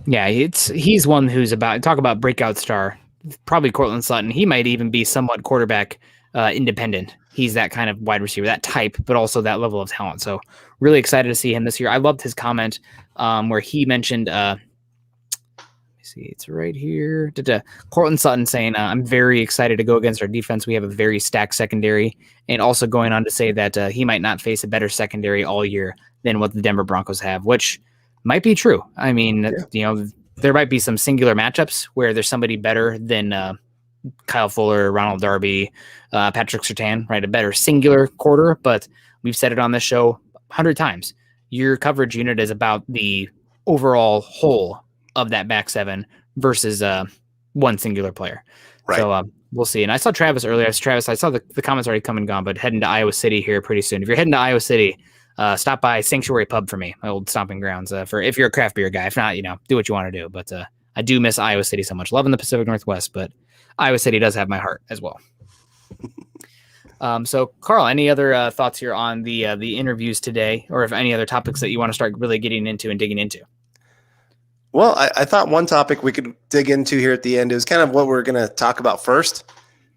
Yeah, he's one who's talk about breakout star. probably Cortland Sutton. He might even be somewhat quarterback independent. He's that kind of wide receiver, that type, but also that level of talent. So really excited to see him this year. I loved his comment where he mentioned, let me see, it's right here. Cortland Sutton saying, I'm very excited to go against our defense. We have a very stacked secondary, and also going on to say that he might not face a better secondary all year than what the Denver Broncos have, which might be true. I mean, there might be some singular matchups where there's somebody better than Kyle Fuller, Ronald Darby, Patrick Surtain, right? A better singular quarter, but we've said it on this show 100 times. Your coverage unit is about the overall whole of that back seven versus one singular player. Right. So we'll see. And I saw Travis earlier. Travis, I saw the comments already come and gone, but heading to Iowa City here pretty soon. If you're heading to Iowa City, stop by Sanctuary Pub for me, my old stomping grounds. For if you're a craft beer guy, if not, do what you want to do. But I do miss Iowa City so much. Loving the Pacific Northwest, but Iowa City does have my heart as well. So, Carl, any other thoughts here on the interviews today, or if any other topics that you want to start really getting into and digging into? Well, I thought one topic we could dig into here at the end is kind of what we're going to talk about first.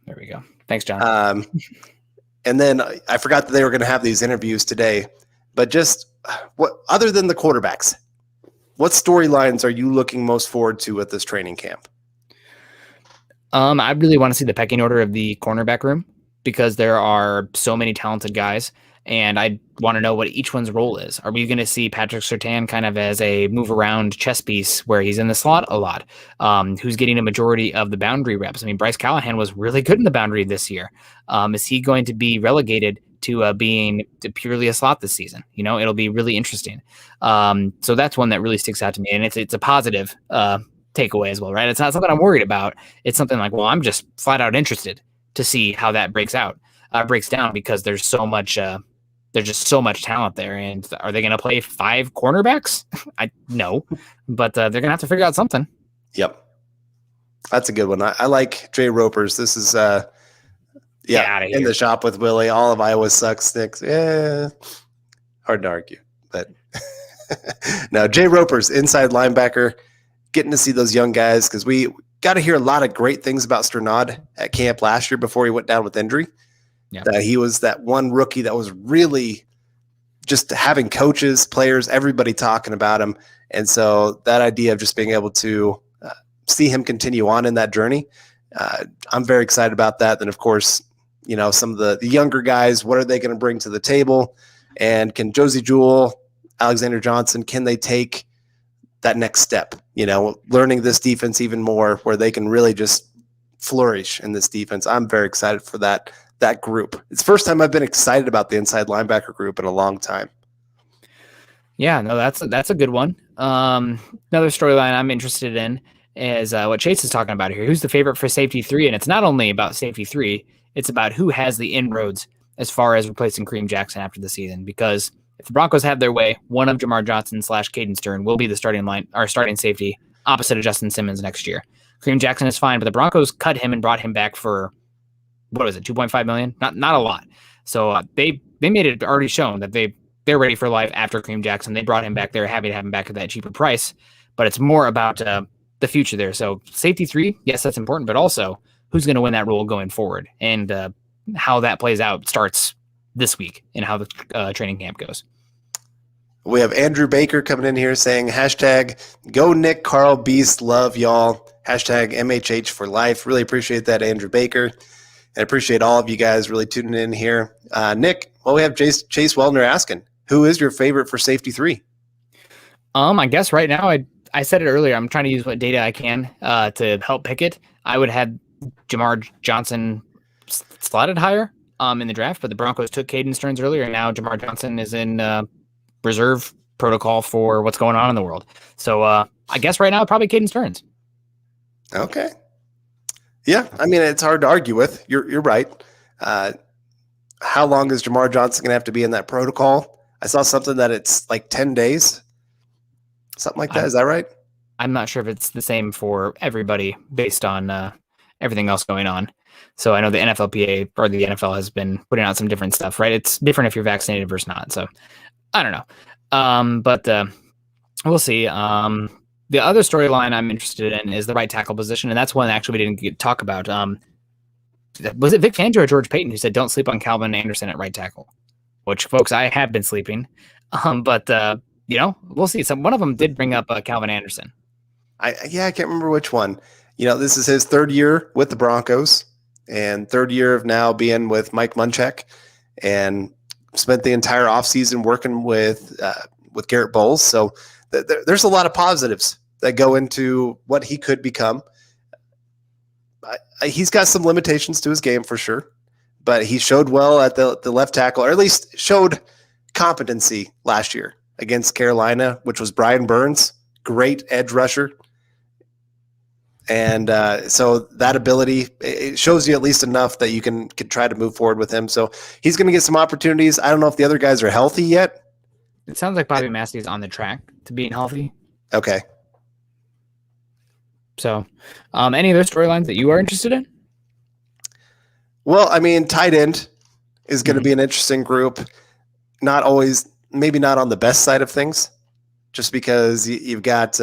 There we go. Thanks, John. And then I forgot that they were going to have these interviews today. But just what, other than the quarterbacks, what storylines are you looking most forward to at this training camp? I really want to see the pecking order of the cornerback room because there are so many talented guys, and I want to know what each one's role is. Are we going to see Patrick Surtain kind of as a move around chess piece where he's in the slot a lot? Who's getting a majority of the boundary reps? I mean, Bryce Callahan was really good in the boundary this year. Is he going to be relegated to being purely a slot this season? It'll be really interesting. So that's one that really sticks out to me, and it's a positive takeaway as well, right? It's not something I'm worried about. It's something like, well, I'm just flat out interested to see how that breaks down because there's just so much talent there. And are they going to play 5 cornerbacks? No, but they're going to have to figure out something. Yep. That's a good one. I like Jay Roper's. This is in the shop with Willie. All of Iowa sucks. Sticks. Yeah. Hard to argue, but no, Jay Roper's inside linebacker, getting to see those young guys because we got to hear a lot of great things about Sternad at camp last year before he went down with injury. Yeah. That he was that one rookie that was really just having coaches, players, everybody talking about him. And so that idea of just being able to see him continue on in that journey, I'm very excited about that. Then, of course, some of the younger guys, what are they going to bring to the table? And can Josie Jewell, Alexander Johnson, can they take that next step, learning this defense even more where they can really just flourish in this defense? I'm very excited for that group. It's the first time I've been excited about the inside linebacker group in a long time. Yeah, no, that's a good one. Another storyline I'm interested in is what Chase is talking about here. Who's the favorite for safety 3? And it's not only about safety 3, it's about who has the inroads as far as replacing Kareem Jackson after the season. Because if the Broncos have their way, one of Jamar Johnson / Caden Stern will be the starting safety opposite of Justin Simmons next year. Kareem Jackson is fine, but the Broncos cut him and brought him back for, what was it, $2.5 million? Not a lot. So they made it already shown that they're ready for life after Kareem Jackson. They brought him back. They're happy to have him back at that cheaper price, but it's more about the future there. So safety 3, yes, that's important, but also who's going to win that role going forward, and how that plays out starts this week and how the training camp goes. We have Andrew Baker coming in here saying hashtag go Nick, Carl, Beast, love y'all. Hashtag MHH for life. Really appreciate that, Andrew Baker. And appreciate all of you guys really tuning in here. Nick, well, we have Chase Wellner asking, who is your favorite for safety 3? I guess right now, I said it earlier, I'm trying to use what data I can to help pick it. I would have Jamar Johnson slotted higher in the draft, but the Broncos took Caden Stearns earlier, and now Jamar Johnson is in reserve protocol for what's going on in the world. So I guess right now, probably Caden Stearns. Okay. Yeah, I mean, it's hard to argue with. You're right. How long is Jamar Johnson going to have to be in that protocol? I saw something that it's like 10 days, something like that. Is that right? I'm not sure if it's the same for everybody based on everything else going on. So I know the NFLPA or the NFL has been putting out some different stuff, right? It's different if you're vaccinated versus not. So I don't know. But we'll see. The other storyline I'm interested in is the right tackle position, and that's one actually we didn't talk about. Was it Vic Fangio or George Payton who said don't sleep on Calvin Anderson at right tackle? Which, folks, I have been sleeping. But we'll see. One of them did bring up Calvin Anderson. I can't remember which one. This is his third year with the Broncos and third year of now being with Mike Munchak, and spent the entire offseason working with Garrett Bowles. So there's a lot of positives that go into what he could become. He's got some limitations to his game for sure, but he showed well at the left tackle, or at least showed competency last year against Carolina, which was Brian Burns, great edge rusher. And so that ability, it shows you at least enough that you can try to move forward with him. So he's going to get some opportunities. I don't know if the other guys are healthy yet. It sounds like Bobby Massey is on the track to being healthy. Okay. So any other storylines that you are interested in? Well, I mean, tight end is going to be an interesting group. Not always, maybe not on the best side of things, just because you've got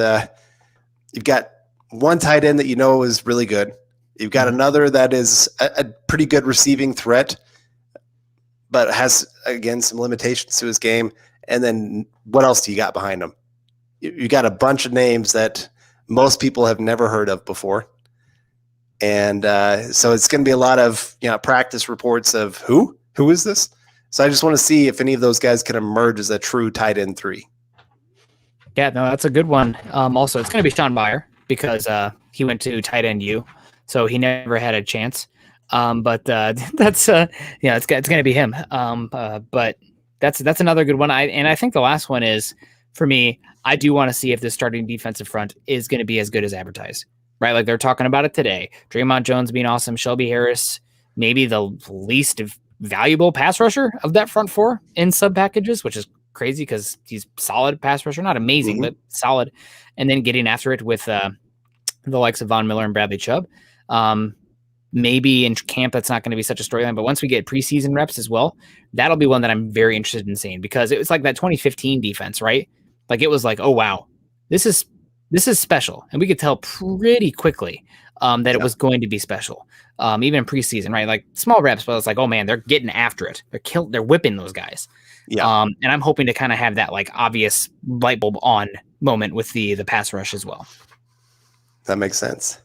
one tight end that is really good. You've got another that is a pretty good receiving threat, but has, again, some limitations to his game. And then what else do you got behind him? You got a bunch of names that most people have never heard of before. And so it's going to be a lot of practice reports of who is this? So I just want to see if any of those guys can emerge as a true tight end 3. Yeah, no, that's a good one. Also, it's going to be Sean Meyer because he went to tight end U, so he never had a chance. But that's it's going to be him. But that's another good one. I think the last one is, for me, I do want to see if the starting defensive front is going to be as good as advertised. Right, like they're talking about it today. Draymond Jones being awesome. Shelby Harris, maybe the least valuable pass rusher of that front 4 in sub packages, which is crazy because he's solid pass rusher, not amazing, but solid. And then getting after it with the likes of Von Miller and Bradley Chubb. Maybe in camp that's not going to be such a storyline, but once we get preseason reps as well, that'll be one that I'm very interested in seeing, because it was like that 2015 defense, right? Like it was like, oh wow, this is special. And we could tell pretty quickly that it was going to be special. Even in preseason, right? Like small reps, but it's like, oh man, they're getting after it. They're whipping those guys. Yeah. And I'm hoping to kind of have that like obvious light bulb on moment with the pass rush as well. That makes sense.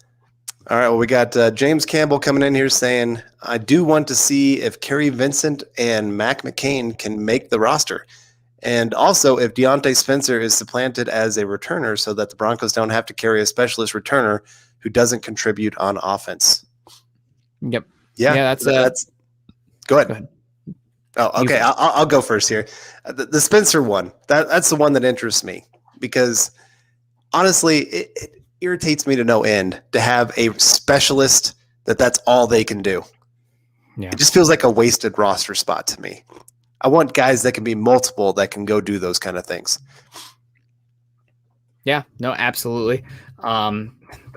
All right. Well, we got James Campbell coming in here saying, I do want to see if Kerry Vincent and Mac McCain can make the roster. And also if Deontay Spencer is supplanted as a returner so that the Broncos don't have to carry a specialist returner who doesn't contribute on offense. Yep. Yeah. That's go ahead. Oh, okay. I'll go first here. The Spencer one, that's the one that interests me, because honestly, it irritates me to no end to have a specialist that's all they can do. Yeah. It just feels like a wasted roster spot to me. I want guys that can be multiple, that can go do those kind of things. Yeah, no, absolutely.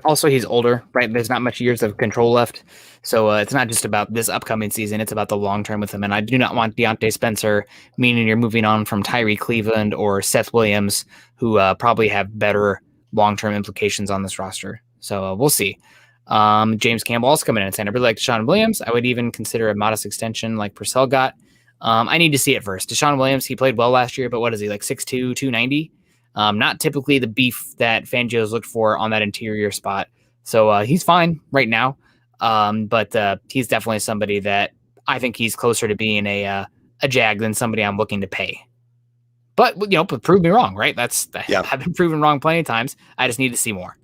Also, he's older, right? There's not much years of control left. So it's not just about this upcoming season. It's about the long term with him. And I do not want Deontay Spencer, meaning you're moving on from Tyree Cleveland or Seth Williams, who probably have better long-term implications on this roster. So we'll see. James Campbell also coming in and saying, I really like Desean Williams. I would even consider a modest extension like Purcell got. I need to see it first. Desean Williams, he played well last year, but what is he, like 6'2", 290? Not typically the beef that Fangio's looked for on that interior spot. So he's fine right now. But he's definitely somebody that I think he's closer to being a Jag than somebody I'm looking to pay. But, but prove me wrong, right? I've been proven wrong plenty of times. I just need to see more.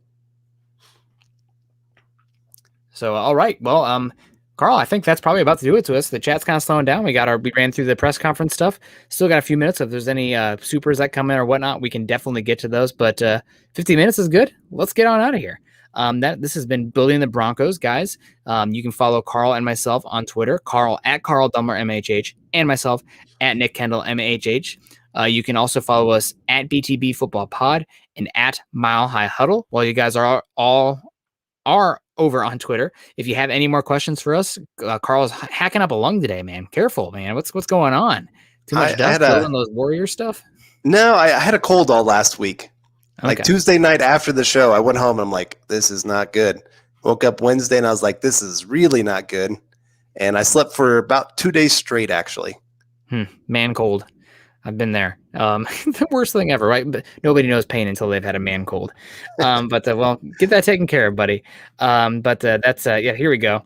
So, all right. Well, Carl, I think that's probably about to do it to us. The chat's kind of slowing down. We ran through the press conference stuff. Still got a few minutes. If there's any supers that come in or whatnot, we can definitely get to those. But 50 minutes is good. Let's get on out of here. This has been Building the Broncos, guys. You can follow Carl and myself on Twitter, Carl at Carl Dumler MHH, and myself at Nick Kendell MHH. You can also follow us at BTB Football Pod and at Mile High Huddle. While you guys are all over on Twitter, if you have any more questions for us, Carl's hacking up a lung today, man. Careful, man. What's going on? Too much dust on those Warrior stuff? No, I had a cold all last week. Like Okay. Tuesday night after the show, I went home and I'm like, this is not good. Woke up Wednesday and I was like, this is really not good. And I slept for about 2 days straight, actually. Man cold. I've been there. The worst thing ever, right? But nobody knows pain until they've had a man cold. Well, get that taken care of, buddy. Here we go.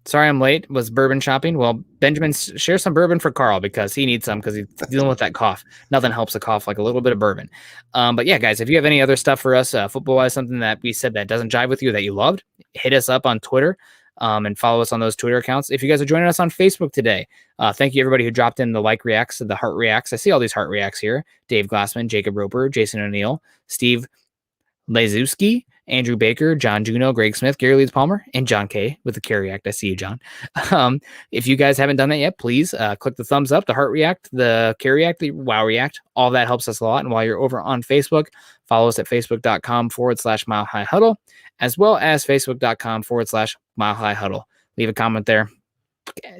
Sorry I'm late. Was bourbon shopping? Well, Benjamin, share some bourbon for Carl because he needs some because he's dealing with that cough. Nothing helps a cough like a little bit of bourbon. But yeah, guys, if you have any other stuff for us, football-wise, something that we said that doesn't jive with you that you loved, hit us up on Twitter. And follow us on those Twitter accounts. If you guys are joining us on Facebook today, thank you everybody who dropped in the like reacts and the heart reacts. I see all these heart reacts here. Dave Glassman, Jacob Roper, Jason O'Neill, Steve Lazewski, Andrew Baker, John Juno, Greg Smith, Gary Leeds Palmer, and John K with the care react. I see you, John. If you guys haven't done that yet, please click the thumbs up, the heart react, the care react, the wow react. All that helps us a lot. And while you're over on Facebook, follow us at facebook.com/Mile High Huddle, as well as facebook.com/Mile High Huddle. Leave a comment there.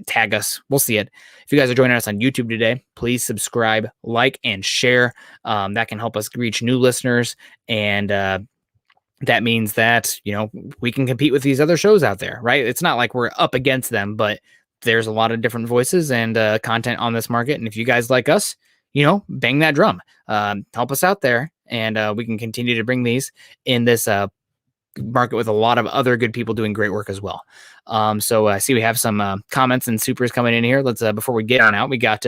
Tag us. We'll see it. If you guys are joining us on YouTube today, please subscribe, like, and share. That can help us reach new listeners. And that means that, we can compete with these other shows out there, right? It's not like we're up against them, but there's a lot of different voices and content on this market. And if you guys like us, bang that drum. Help us out there. And we can continue to bring these in this market with a lot of other good people doing great work as well. So I see we have some comments and supers coming in here. Let's before we get on out, we got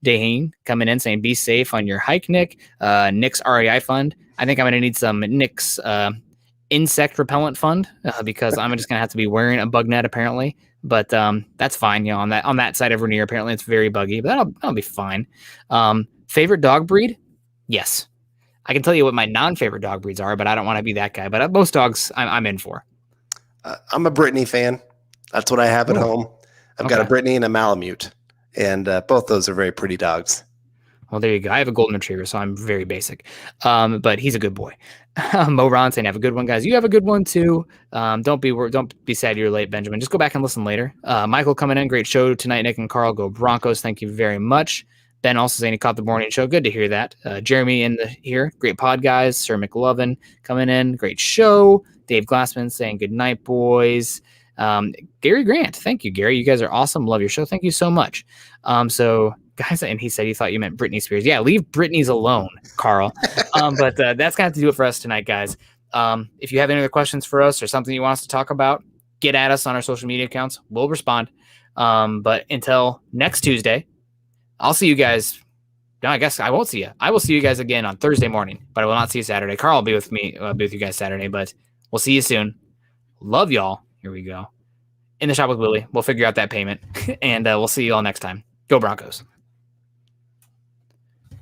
Desean coming in saying, be safe on your hike, Nick. Nick's REI fund. I think I'm going to need some Nick's insect repellent fund because I'm just going to have to be wearing a bug net apparently. But that's fine. On that side of Rainier, apparently it's very buggy, but that'll be fine. Favorite dog breed? Yes. I can tell you what my non-favorite dog breeds are, but I don't want to be that guy. But most dogs I'm in for. I'm a Brittany fan. That's what I have at home. I've got a Brittany and a Malamute, and both those are very pretty dogs. Well, there you go. I have a golden retriever, so I'm very basic. But he's a good boy. Mo Ron saying, have a good one, guys. You have a good one too. Don't be sad you're late, Benjamin. Just go back and listen later. Michael coming in. Great show tonight, Nick and Carl. Go Broncos. Thank you very much. Ben also saying he caught the morning show. Good to hear that. Jeremy here. Great pod, guys. Sir McLovin coming in. Great show. Dave Glassman saying good night, boys. Gary Grant. Thank you, Gary. You guys are awesome. Love your show. Thank you so much. So guys, and he said he thought you meant Britney Spears. Yeah, leave Britney's alone, Carl. But that's going to have to do it for us tonight, guys. If you have any other questions for us or something you want us to talk about, get at us on our social media accounts. We'll respond. But until next Tuesday, I'll see you guys. No, I guess I won't see you. I will see you guys again on Thursday morning, but I will not see you Saturday. Carl will be with me, be with you guys Saturday, but we'll see you soon. Love y'all. Here we go. In the shop with Willie. We'll figure out that payment, and we'll see you all next time. Go Broncos.